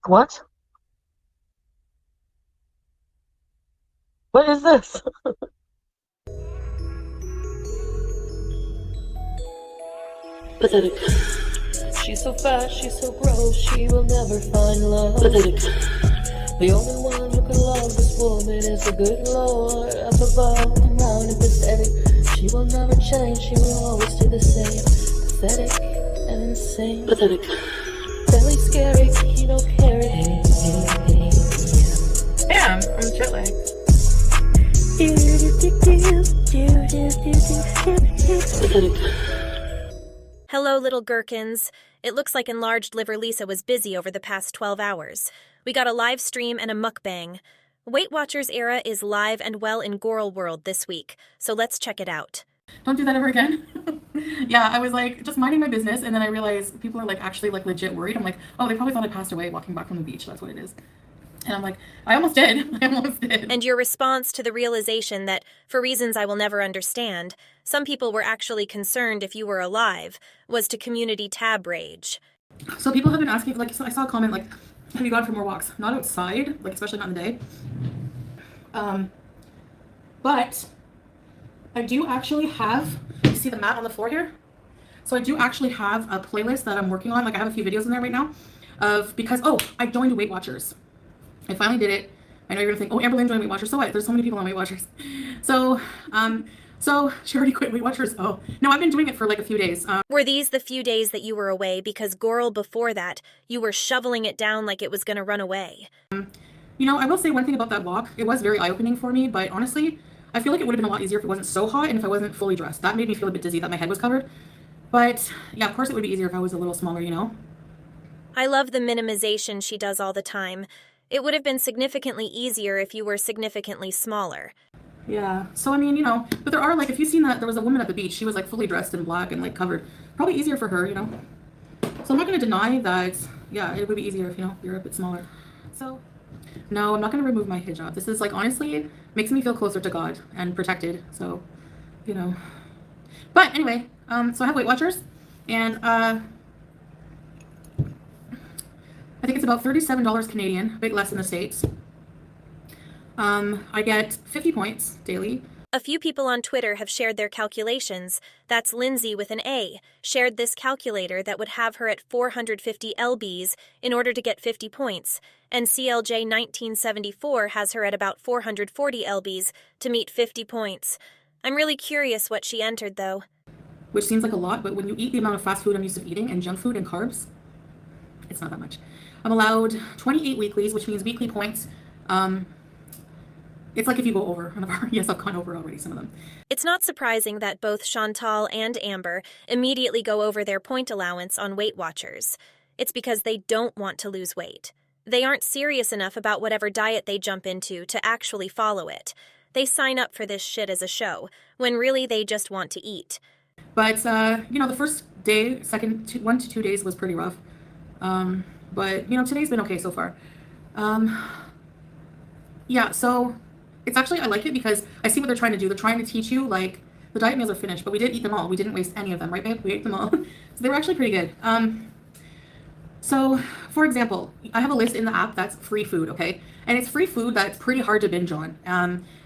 What? What is this? Pathetic. She's so fat, she's so gross, she will never find love. Pathetic. The only one who can love this woman is the good Lord up above. Proud and pathetic. She will never change, she will always stay the same. Pathetic and insane. Pathetic. Belly scary, he don't care it. Hey, hey, hey. Damn, I'm jet lagged. Pathetic. Hello, little gherkins. It looks like enlarged liver Lisa was busy over the past 12 hours. We got a live stream and a mukbang. Weight Watchers era is live and well in Goral World this week, so let's check it out. Don't do that ever again. Yeah, I was like just minding my business, and then I realized people are like actually like legit worried. I'm like, oh, they probably thought I passed away walking back from the beach. That's what it is. And I'm like, I almost did. I almost did. And your response to the realization that, for reasons I will never understand, some people were actually concerned if you were alive, was to community tab rage. So people have been asking, like, so I saw a comment like, have you gone for more walks? Not outside, like especially not in the day. But I do actually have, you see the mat on the floor here? So I do actually have a playlist that I'm working on. Like I have a few videos in there right now because, oh, I joined Weight Watchers. I finally did it. I know you're gonna think, oh, Amberlynn joined Weight Watchers. So what? There's so many people on Weight Watchers. So she already quit Weight Watchers. Oh, no, I've been doing it for like a few days. Were these the few days that you were away? Because Goral before that, you were shoveling it down like it was gonna run away. You know, I will say one thing about that walk. It was very eye-opening for me, but honestly, I feel like it would have been a lot easier if it wasn't so hot and if I wasn't fully dressed. That made me feel a bit dizzy that my head was covered. But yeah, of course it would be easier if I was a little smaller, you know? I love the minimization she does all the time. It would have been significantly easier if you were significantly smaller. Yeah, so I mean, you know, but there are like, if you've seen that, there was a woman at the beach, she was like fully dressed in black and like covered. Probably easier for her, you know? So I'm not going to deny that, yeah, it would be easier if, you know, you're a bit smaller. So, no, I'm not going to remove my hijab. This is like, honestly, makes me feel closer to God and protected, so, you know. But anyway, so I have Weight Watchers, and I think it's about $37 Canadian, a bit less in the States. I get 50 points daily. A few people on Twitter have shared their calculations. That's Lindsay with an A, shared this calculator that would have her at 450 lbs in order to get 50 points, and CLJ 1974 has her at about 440 lbs to meet 50 points. I'm really curious what she entered, though. Which seems like a lot, but when you eat the amount of fast food I'm used to eating and junk food and carbs, it's not that much. I'm allowed 28 weeklies, which means weekly points. It's like if you go over. Yes, I've gone over already, some of them. It's not surprising that both Chantal and Amber immediately go over their point allowance on Weight Watchers. It's because they don't want to lose weight. They aren't serious enough about whatever diet they jump into to actually follow it. They sign up for this shit as a show, when really they just want to eat. But, you know, the first day, 1 to 2 days was pretty rough. But, you know, today's been okay so far. Yeah, so it's actually, I like it because I see what they're trying to do. They're trying to teach you, like, the diet meals are finished, but we did eat them all. We didn't waste any of them, right, babe? We ate them all. So they were actually pretty good. So, for example, I have a list in the app that's free food, okay? And it's free food that's pretty hard to binge on.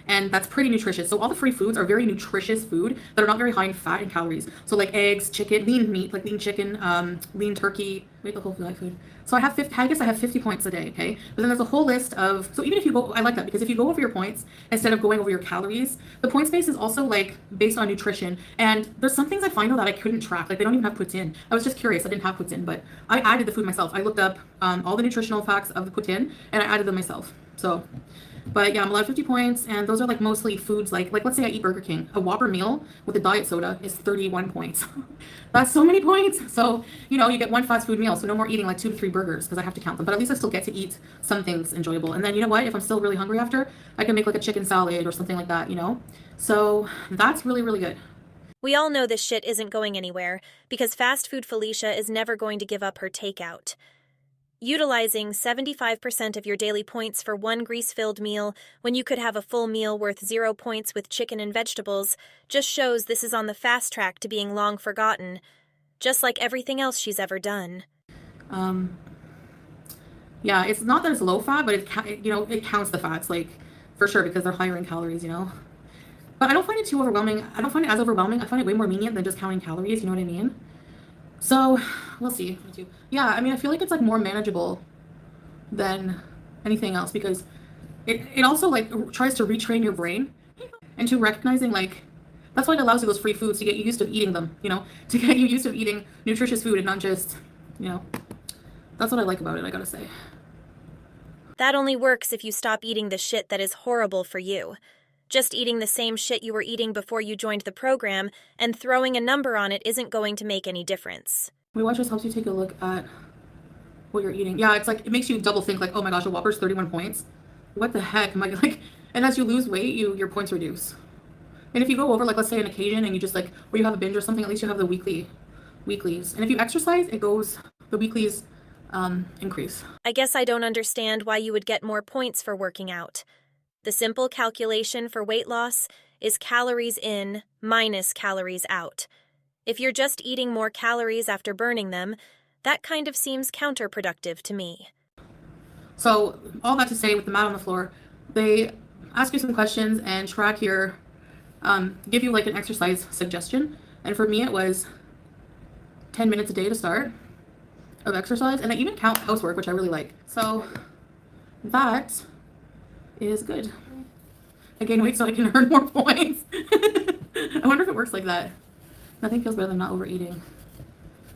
And that's pretty nutritious. So all the free foods are very nutritious food that are not very high in fat and calories. So like eggs, chicken, lean meat, like lean chicken, lean turkey, wait, the whole food. So I have 50, I guess I have 50 points a day, okay? But then there's a whole list of, so even if you go, I like that because if you go over your points instead of going over your calories, the points base is also like based on nutrition. And there's some things I find though that I couldn't track, like they don't even have puts in. I was just curious, I didn't have puts in, but I added the food myself. I looked up all the nutritional facts of the put in and I added them myself. So, but yeah, I'm allowed 50 points, and those are like mostly foods like let's say I eat Burger King. A Whopper meal with a diet soda is 31 points. That's so many points. So, you know, you get one fast food meal, so no more eating like 2 to 3 burgers because I have to count them. But at least I still get to eat some things enjoyable. And then you know what? If I'm still really hungry after, I can make like a chicken salad or something like that, you know? So that's really, really good. We all know this shit isn't going anywhere because fast food Felicia is never going to give up her takeout. Utilizing 75% of your daily points for one grease-filled meal when you could have a full meal worth 0 points with chicken and vegetables just shows this is on the fast track to being long forgotten, just like everything else she's ever done. Yeah, it's not that it's low fat, but it counts the fats, like, for sure, because they're higher in calories, you know? But I don't find it too overwhelming. I don't find it as overwhelming. I find it way more lenient than just counting calories, you know what I mean? So, we'll see. Yeah, I mean, I feel like it's, like, more manageable than anything else because it also, like, tries to retrain your brain into recognizing, like, that's why it allows you those free foods to get you used to eating them, you know? To get you used to eating nutritious food and not just, you know, that's what I like about it, I gotta say. That only works if you stop eating the shit that is horrible for you. Just eating the same shit you were eating before you joined the program and throwing a number on it isn't going to make any difference. Weight Watchers helps you take a look at what you're eating. Yeah, it's like, it makes you double think, like, oh my gosh, a Whopper's 31 points. What the heck? Am I like, and as you lose weight, your points reduce. And if you go over, like, let's say an occasion and you just, like, where you have a binge or something, at least you have the weeklies. And if you exercise, the weeklies increase. I guess I don't understand why you would get more points for working out. The simple calculation for weight loss is calories in minus calories out. If you're just eating more calories after burning them, that kind of seems counterproductive to me. So all that to say, with the mat on the floor, they ask you some questions and track your, give you like an exercise suggestion. And for me, it was 10 minutes a day to start of exercise. And I even count housework, which I really like. So that is good. I gain weight so I can earn more points. I wonder if it works like that. Nothing feels better than not overeating.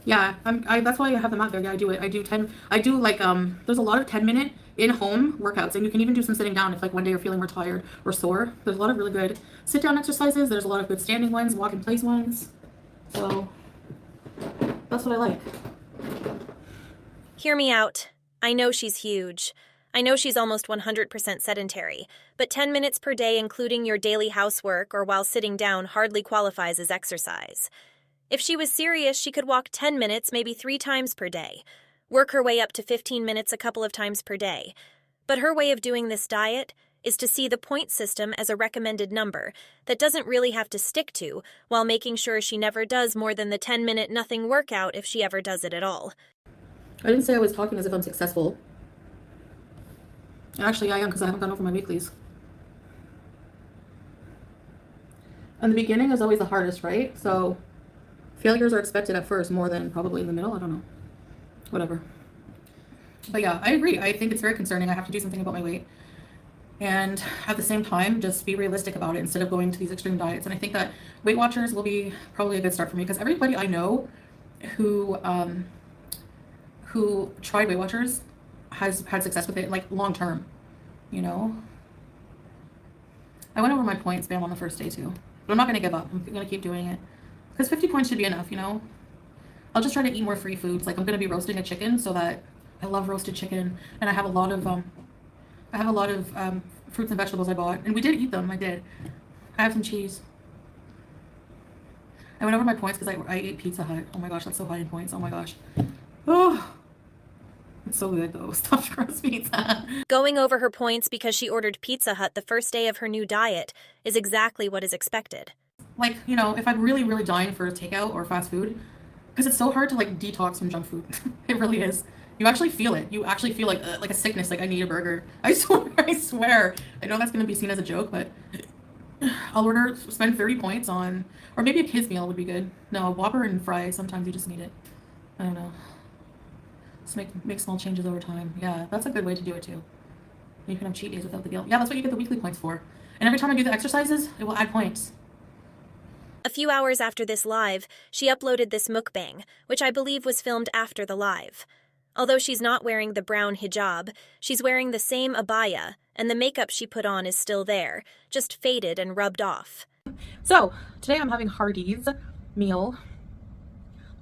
Yeah, that's why I have them out there. Yeah, I do it. I do like, there's a lot of 10-minute in-home workouts, and you can even do some sitting down if like one day you're feeling more tired or sore. There's a lot of really good sit-down exercises. There's a lot of good standing ones, walk-in-place ones. So that's what I like. Hear me out. I know she's huge. I know she's almost 100% sedentary, but 10 minutes per day including your daily housework or while sitting down hardly qualifies as exercise. If she was serious, she could walk 10 minutes maybe 3 times per day, work her way up to 15 minutes a couple of times per day. But her way of doing this diet is to see the point system as a recommended number that doesn't really have to stick to, while making sure she never does more than the 10-minute nothing workout if she ever does it at all. I didn't say I was talking as if I'm successful. Actually, I am, because I haven't gone over my weeklies. And the beginning is always the hardest, right? So failures are expected at first more than probably in the middle. I don't know. Whatever. But yeah, I agree. I think it's very concerning. I have to do something about my weight. And at the same time, just be realistic about it instead of going to these extreme diets. And I think that Weight Watchers will be probably a good start for me, because everybody I know who tried Weight Watchers has had success with it, like long term, you know. I went over my points, bam, on the first day too. But I'm not going to give up. I'm going to keep doing it. Because 50 points should be enough, you know. I'll just try to eat more free foods. Like I'm going to be roasting a chicken, so that I love roasted chicken. And I have a lot of fruits and vegetables I bought. And we did eat them, I did. I have some cheese. I went over my points because I ate Pizza Hut. Oh my gosh, that's so high in points. Oh my gosh. Oh. It's so good though, stuffed crust pizza. Going over her points because she ordered Pizza Hut the first day of her new diet is exactly what is expected. Like, you know, if I'm really, really dying for takeout or fast food, because it's so hard to like detox from junk food. It really is. You actually feel it. You actually feel like a sickness, like I need a burger. I swear. I know that's going to be seen as a joke, but I'll spend 30 points on, or maybe a kid's meal would be good. No, a Whopper and fries, sometimes you just need it. I don't know. Just make small changes over time. Yeah, that's a good way to do it too. You can have cheat days without the guilt. Yeah, that's what you get the weekly points for. And every time I do the exercises, it will add points. A few hours after this live, she uploaded this mukbang, which I believe was filmed after the live. Although she's not wearing the brown hijab, she's wearing the same abaya, and the makeup she put on is still there, just faded and rubbed off. So, today I'm having Hardee's meal.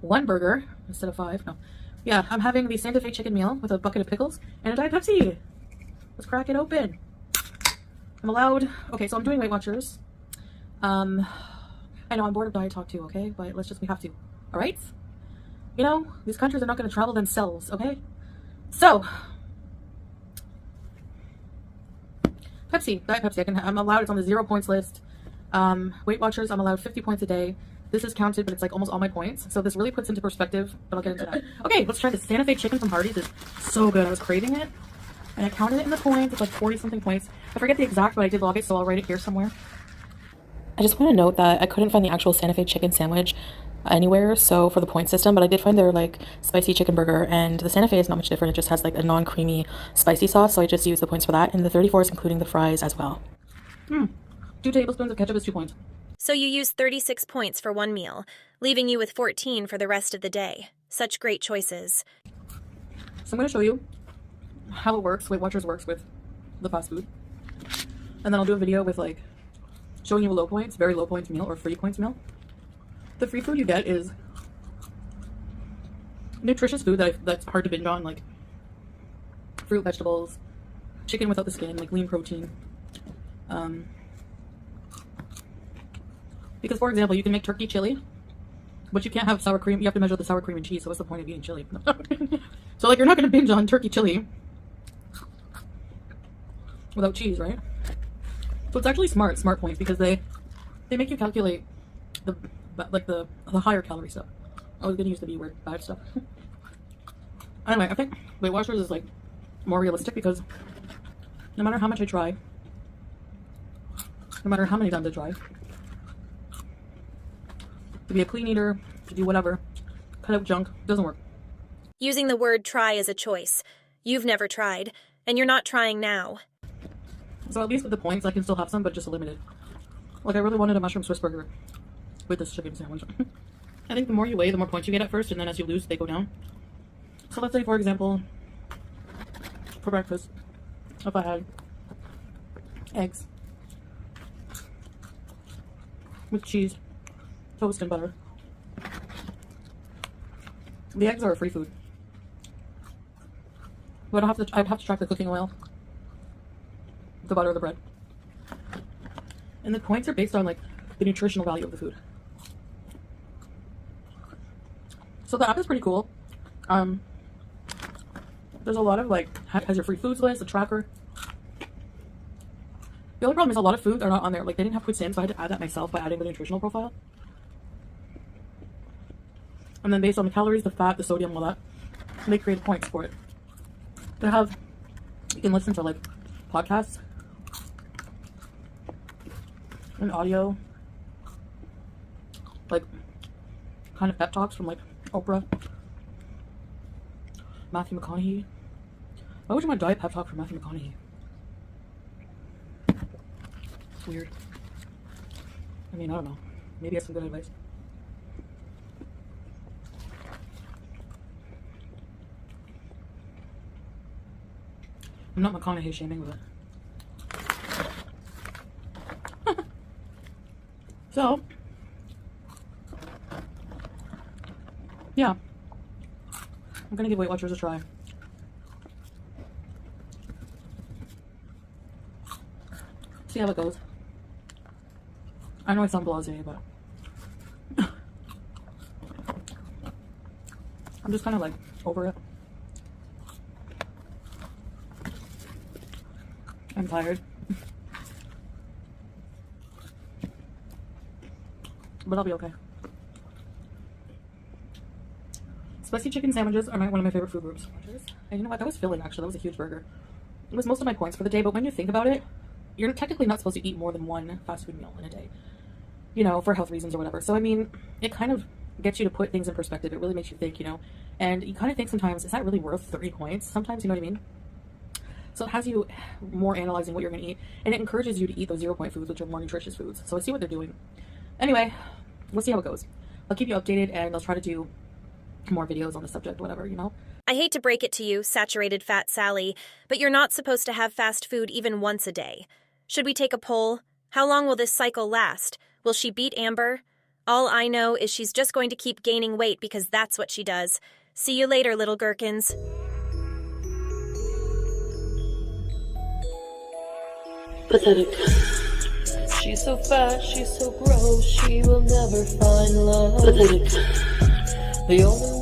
1 burger instead of 5. No. Yeah, I'm having the Santa Fe chicken meal with a bucket of pickles and a Diet Pepsi. Let's crack it open. I'm allowed... Okay, so I'm doing Weight Watchers. I know I'm bored of diet talk too, okay? But we have to. Alright? You know, these countries are not going to travel themselves, okay? So... Pepsi. Diet Pepsi. I'm allowed... It's on the 0 points list. Weight Watchers, I'm allowed 50 points a day. This is counted, but it's like almost all my points. So this really puts into perspective, but I'll get into that. Okay, let's try the Santa Fe chicken from Hardee's. It's so good. I was craving it. And I counted it in the points. It's like 40 something points. I forget the exact, but I did log it, so I'll write it here somewhere. I just want to note that I couldn't find the actual Santa Fe chicken sandwich anywhere, so for the point system, but I did find their like spicy chicken burger, and the Santa Fe is not much different. It just has like a non-creamy spicy sauce, so I just used the points for that, and the 34 is including the fries as well. 2 tablespoons of ketchup is 2 points. So you used 36 points for one meal, leaving you with 14 for the rest of the day. Such great choices. So I'm going to show you how it works, Weight Watchers works with the fast food, and then I'll do a video with like showing you a low points, very low points meal, or free points meal. The free food you get is nutritious food that's hard to binge on, like fruit, vegetables, chicken without the skin, like lean protein. Because, for example, you can make turkey chili, but you can't have sour cream. You have to measure the sour cream and cheese, so what's the point of eating chili? So, like, you're not going to binge on turkey chili without cheese, right? So it's actually smart points, because they make you calculate the higher calorie stuff. I was going to use the B word, bad stuff. Anyway, I think Weight Watchers is like more realistic, because no matter how much I try, no matter how many times I try to be a clean eater, to do whatever, cut out junk, doesn't work. Using the word try is a choice. You've never tried, and you're not trying now. So at least with the points, I can still have some, but just limited. Like, I really wanted a mushroom Swiss burger with this chicken sandwich. I think the more you weigh, the more points you get at first, and then as you lose, they go down. So let's say, for example, for breakfast, if I had eggs with cheese, toast, and butter. The eggs are a free food. But I'd have to track the cooking oil, the butter, the bread. And the points are based on like the nutritional value of the food. So the app is pretty cool. There's a lot of like, has your free foods list, a tracker. The only problem is a lot of foods are not on there. Like, they didn't have cuisine, so I had to add that myself by adding the nutritional profile. And then based on the calories, the fat, the sodium, all that, they create points for it. You can listen to like podcasts and audio, like kind of pep talks from like Oprah, Matthew McConaughey. Why would you want to die a pep talk from Matthew McConaughey? It's weird. I mean, I don't know. Maybe that's some good advice. I'm not McConaughey shaming with it. So, yeah. I'm gonna give Weight Watchers a try. See how it goes. I know I sound blasé, but I'm just kind of like over it. I'm tired. But I'll be okay. Spicy chicken sandwiches are one of my favorite food groups. And you know what? That was filling, actually. That was a huge burger. It was most of my points for the day, but when you think about it, you're technically not supposed to eat more than one fast food meal in a day. You know, for health reasons or whatever. So, I mean, it kind of gets you to put things in perspective. It really makes you think, you know. And you kind of think sometimes, is that really worth 30 points? Sometimes, you know what I mean? So it has you more analyzing what you're going to eat. And it encourages you to eat those 0-point foods, which are more nutritious foods. So I see what they're doing. Anyway, we'll see how it goes. I'll keep you updated, and I'll try to do more videos on the subject, whatever, you know. I hate to break it to you, saturated fat Sally, but you're not supposed to have fast food even once a day. Should we take a poll? How long will this cycle last? Will she beat Amber? All I know is she's just going to keep gaining weight because that's what she does. See you later, little gherkins. Pathetic. She's so fat, she's so gross, she will never find love. Pathetic. The only